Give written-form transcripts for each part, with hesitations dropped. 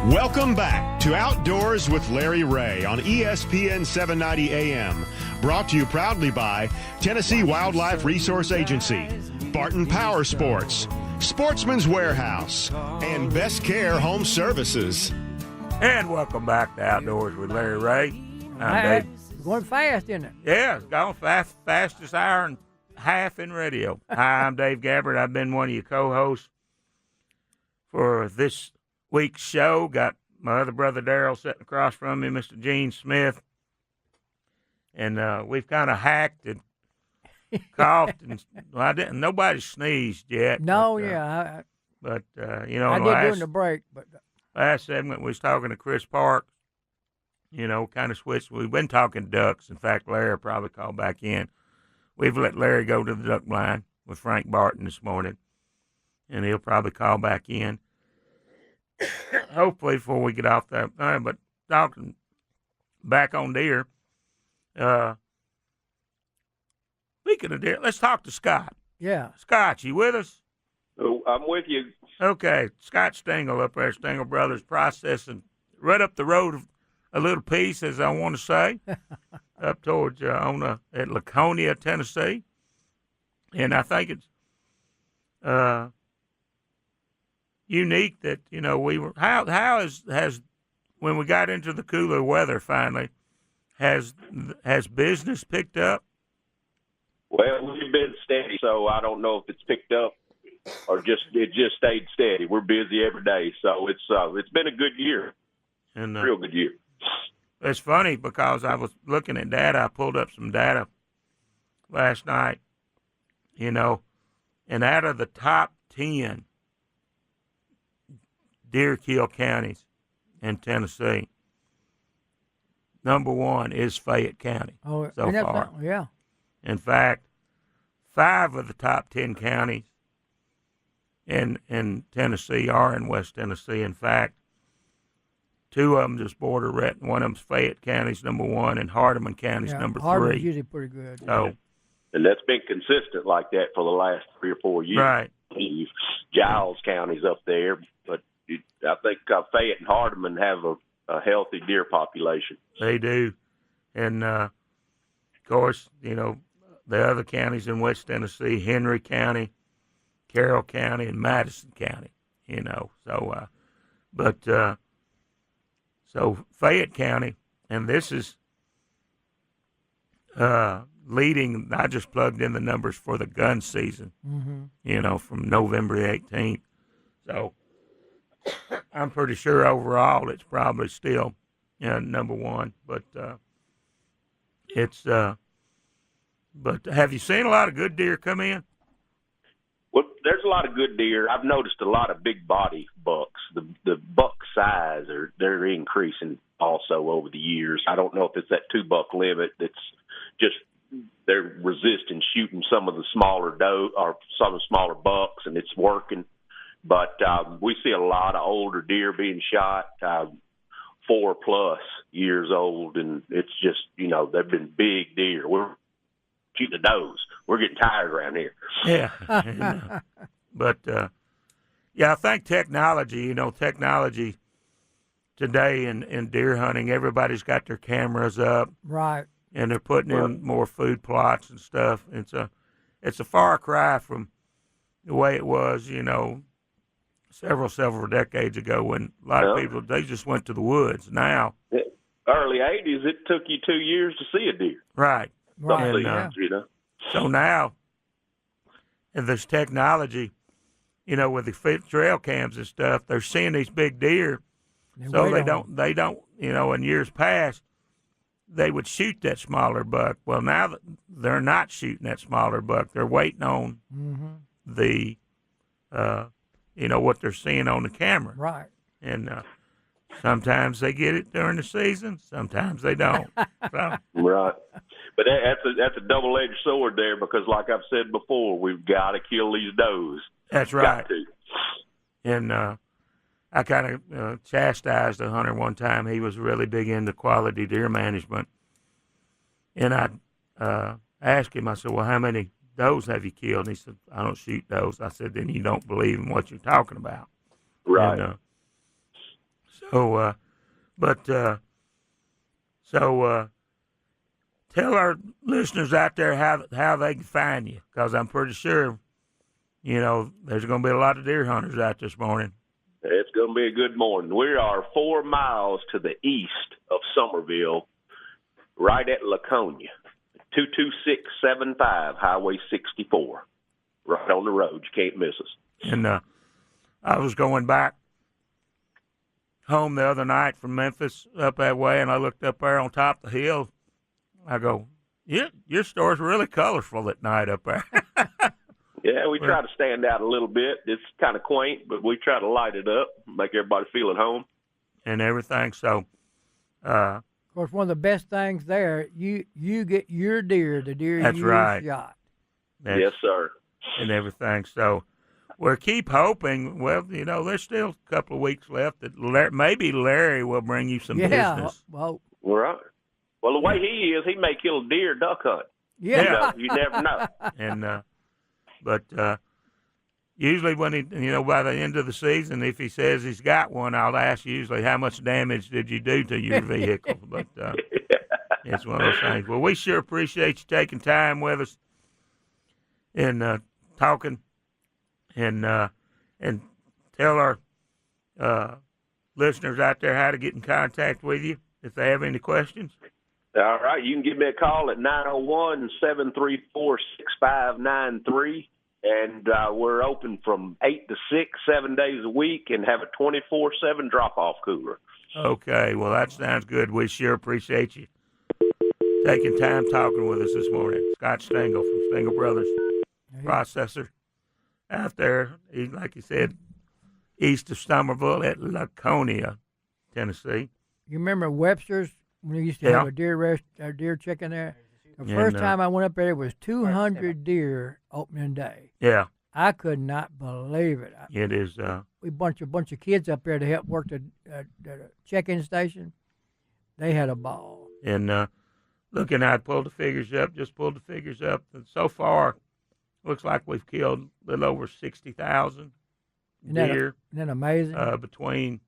Welcome back to Outdoors with Larry Ray on ESPN 790 AM. Brought to you proudly by Tennessee Wildlife Resource Agency, Barton Power Sports, Sportsman's Warehouse, and Best Care Home Services. And welcome back to Outdoors with Larry Ray. I'm Dave. It's going fast, isn't it? Yeah, it's going fast, fastest hour and half in radio. Hi, I'm Dave Gabbard. I've been one of your co-hosts for this week's show. Got my other brother Daryl sitting across from me, Mr. Gene Smith. And we've kind of hacked and coughed. And nobody sneezed yet. No, but, yeah. But, I did during the break. But last segment, we was talking to Chris Park. Kind of switched. We've been talking ducks. In fact, Larry will probably call back in. We've let Larry go to the duck blind with Frank Barton this morning, and he'll probably call back in, hopefully before we get off that. But talking back on deer, speaking of deer, let's talk to Scott. Yeah. Scott, you with us? Oh, I'm with you. Okay. Scott Stengel up there, Stengel Brothers Processing, right up the road a little piece, as I want to say, up towards at Laconia, Tennessee. And I think it's unique that, we were, how has when we got into the cooler weather finally, has business picked up? Well, we've been steady, so I don't know if it's picked up or it just stayed steady. We're busy every day, so it's been a good year, And real good year. It's funny because I was looking at data. I pulled up some data last night, and out of the top 10 deer kill counties in Tennessee, number one is Fayette County so far. Yeah. In fact, 5 of the top 10 counties in Tennessee are in West Tennessee. In fact, 2 of them just border Rhett. One of them's Fayette County's number 1, and Hardeman County's number 3. Hardeman's usually pretty good. So, and that's been consistent like that for the last 3 or 4 years. Right. Giles County's up there, but I think Fayette and Hardeman have a healthy deer population. They do. And, of course, the other counties in West Tennessee, Henry County, Carroll County, and Madison County, So Fayette County, and this is leading. I just plugged in the numbers for the gun season, from November 18th. So I'm pretty sure overall it's probably still number 1. But but have you seen a lot of good deer come in? Well, there's a lot of good deer. I've noticed a lot of big body bucks. The buck size they're increasing also over the years. I don't know if it's that 2 buck limit that's just they're resisting shooting some of the smaller doe or some of the smaller bucks, and it's working. But we see a lot of older deer being shot, 4+ years old, and it's just they've been big deer. We're shooting the does. We're getting tired around here. Yeah. But, I think technology today in deer hunting, everybody's got their cameras up. Right. And they're putting in more food plots and stuff. It's a far cry from the way it was, several decades ago when a lot of people, they just went to the woods. Now. Early 80s, it took you 2 years to see a deer. Right. Right. And, so now, and this technology, with the trail cams and stuff, they're seeing these big deer. They don't, in years past, they would shoot that smaller buck. Well, now they're not shooting that smaller buck. They're waiting on the, what they're seeing on the camera. Right. And sometimes they get it during the season. Sometimes they don't. So. Right. But that's a double-edged sword there because, like I've said before, we've got to kill these does. That's right. And I kind of chastised a hunter one time. He was really big into quality deer management. And I asked him, I said, well, how many does have you killed? And he said, I don't shoot does. I said, then you don't believe in what you're talking about. Right. And, Oh, tell our listeners out there how they can find you, because I'm pretty sure, there's going to be a lot of deer hunters out this morning. It's going to be a good morning. We are 4 miles to the east of Summerville, right at Laconia, 22675 Highway 64, right on the road. You can't miss us. And I was going back home the other night from Memphis up that way, and I looked up there on top of the hill. I go, yeah, your store's really colorful at night up there. Yeah, we try to stand out a little bit. It's kind of quaint, but we try to light it up, make everybody feel at home. And everything. So, of course, one of the best things there, you get your deer, the deer that's you right. shot. Yes, sir. And everything. So, we'll keep hoping. Well, there's still a couple of weeks left that maybe Larry will bring you some business. Well, right. Well, the way he is, he may kill a deer duck hunt. Yeah. You never know. And but usually when he, by the end of the season, if he says he's got one, I'll ask usually how much damage did you do to your vehicle. But it's one of those things. Well, we sure appreciate you taking time with us and talking, and tell our listeners out there how to get in contact with you if they have any questions. All right. You can give me a call at 901-734-6593. And we're open from 8 to 6, 7 days a week, and have a 24/7 drop-off cooler. Okay. Well, that sounds good. We sure appreciate you taking time talking with us this morning. Scott Stengel from Stengel Brothers Processor out there, like you said, east of Somerville at Laconia, Tennessee. You remember Webster's when we used to have a deer chicken there? The first time I went up there was 200 deer opening day. Yeah. I could not believe it. It is. We bunch of kids up there to help work the check-in station. They had a ball. And looking at pulled the figures up, and so far, looks like we've killed a little over 60,000 deer. Isn't that amazing? Between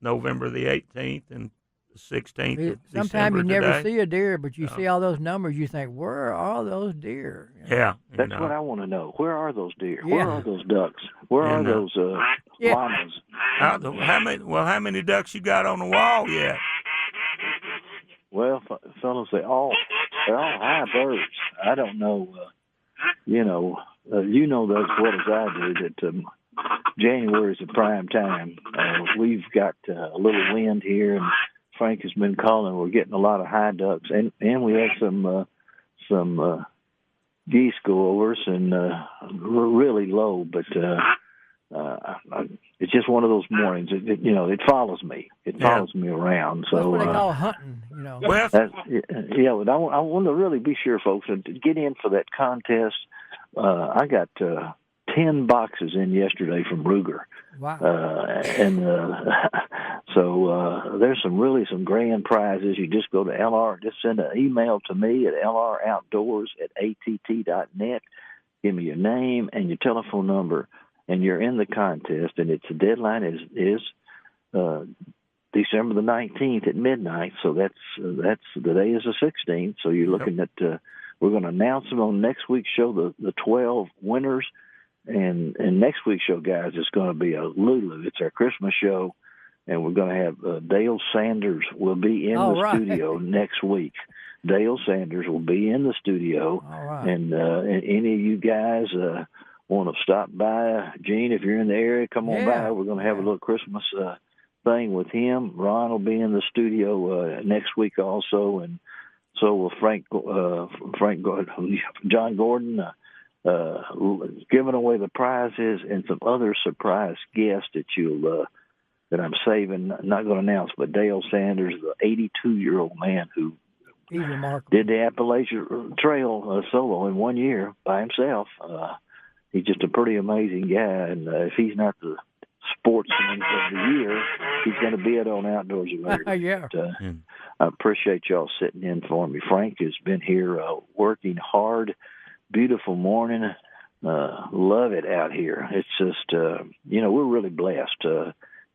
November the 18th and 16th. Sometimes you never see a deer, but you see all those numbers. You think, where are all those deer? Yeah, that's what I want to know. Where are those deer? Yeah. Where are those ducks? Where are those llamas? How many ducks you got on the wall yet? Well, fellas, they're all high birds. I don't know. You know as well as I do that January is a prime time. We've got a little wind here, and Frank has been calling. We're getting a lot of high ducks, and we had some geese go over us, and we're really low. But it's just one of those mornings. It follows me. It follows me around. So that's what they call hunting. Well, but I want to really be sure, folks, and to get in for that contest. I got 10 boxes in yesterday from Ruger. Wow. So there's some grand prizes. You just go to LR, just send an email to me at lroutdoors@att.net. Give me your name and your telephone number, and you're in the contest. And the deadline is December the 19th at midnight. So that's the day is the 16th. So you're looking at we're going to announce them on next week's show, the 12 winners. And next week's show, guys, is going to be a Lulu. It's our Christmas show, and we're going to have Dale Sanders will be in the studio next week. Dale Sanders will be in the studio, and any of you guys want to stop by, Gene, if you're in the area, come on by. We're going to have a little Christmas thing with him. Ron will be in the studio next week also, and so will John Gordon. Giving away the prizes and some other surprise guests that I'm saving. Not going to announce, but Dale Sanders, the 82-year-old man who did the Appalachian Trail solo in 1 year by himself. He's just a pretty amazing guy, and if he's not the sportsman of the year, he's going to be it on Outdoors America. I appreciate y'all sitting in for me. Frank has been here working hard. Beautiful morning. Love it out here. It's just, we're really blessed.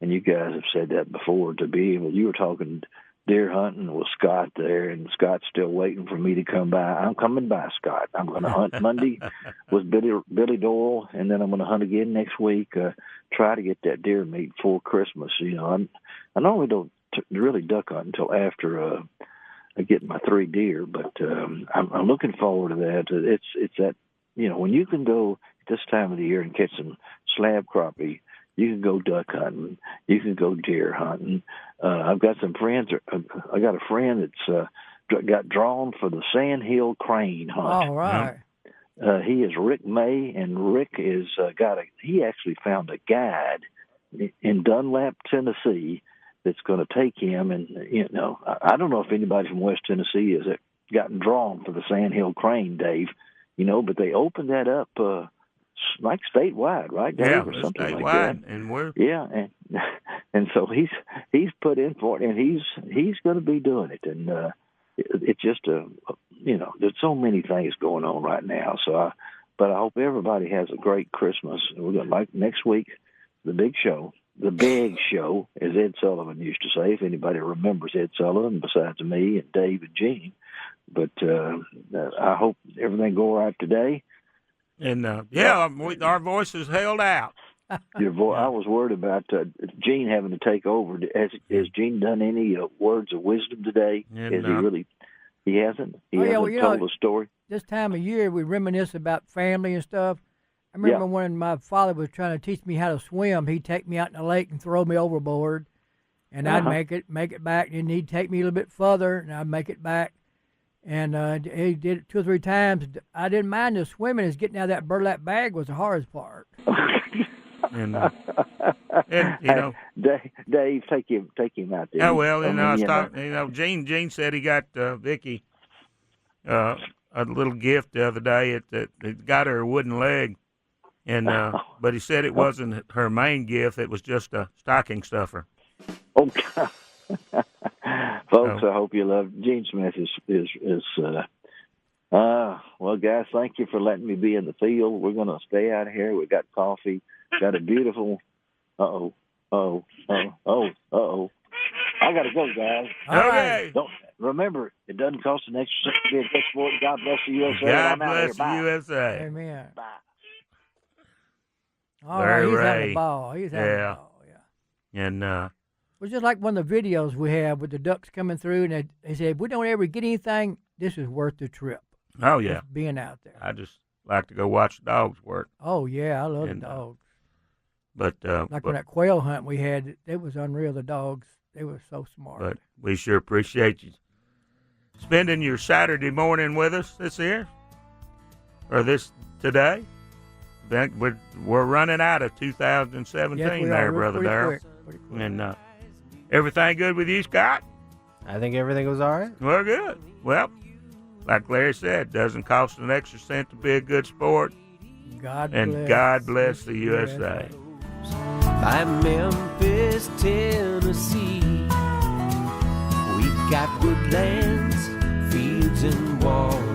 and you guys have said that before, to be able, you were talking deer hunting with Scott there, and Scott's still waiting for me to come by. I'm coming by, Scott. I'm going to hunt Monday with Billy Doyle, and then I'm going to hunt again next week. Try to get that deer meat before Christmas. You know, I normally don't really duck hunt until after I get my 3 deer, but I'm looking forward to that. It's that, you know, when you can go at this time of the year and catch some slab crappie, you can go duck hunting. You can go deer hunting. I've got some friends. I got a friend that's got drawn for the Sandhill Crane hunt. All right. He is Rick May, and Rick is he actually found a guide in Dunlap, Tennessee, that's going to take him. And, you know, I don't know if anybody from West Tennessee has gotten drawn for the Sandhill Crane, Dave, you know, but they opened that up like statewide, right, Dave? Yeah, or something statewide, like that. and we're and so he's put in for it, and he's going to be doing it, and it's just you know, there's so many things going on right now. So, but I hope everybody has a great Christmas. We're going to, like, next week, the big show, as Ed Sullivan used to say, if anybody remembers Ed Sullivan besides me and Dave and Gene. But I hope everything go all right today. And our voices held out. Your voice. I was worried about Gene having to take over. Has Gene done any words of wisdom today? Is he really? He hasn't. He hasn't told a story. This time of year, we reminisce about family and stuff. I remember when my father was trying to teach me how to swim. He'd take me out in the lake and throw me overboard, and I'd make it back. And he'd take me a little bit further, and I'd make it back. And he did it 2 or 3 times. I didn't mind the swimming. As getting out of that burlap bag was the hardest part. and you know, Dave, take him out there. Oh well, and I was talking. You know, Gene said he got Vicky a little gift the other day. It got her a wooden leg, and but he said it wasn't her main gift. It was just a stocking stuffer. Oh, God. Folks, I hope you love Gene Smith. Well, guys, thank you for letting me be in the field. We're going to stay out of here. We got coffee. Got a beautiful. I got to go, guys. Okay. Don't remember, it doesn't cost an extra cent to be a good sport. God bless the USA. God I'm out bless here. Bye. the USA. Amen. Bye. All right, he's having a ball. He's having a ball, yeah. And it was just like one of the videos we have with the ducks coming through, and they said, if we don't ever get anything, this is worth the trip. Oh, yeah. Just being out there. I just like to go watch the dogs work. Oh, yeah, I love the dogs. But when that quail hunt we had, it was unreal, the dogs. They were so smart. But we sure appreciate you spending your Saturday morning with us this year, or this today. We're running out of 2017 there, Brother Darrell. And everything good with you, Scott? I think everything was all right. Well, good. Well, like Larry said, doesn't cost an extra cent to be a good sport. God bless the USA. By Memphis, Tennessee, we've got woodlands, fields, and walls.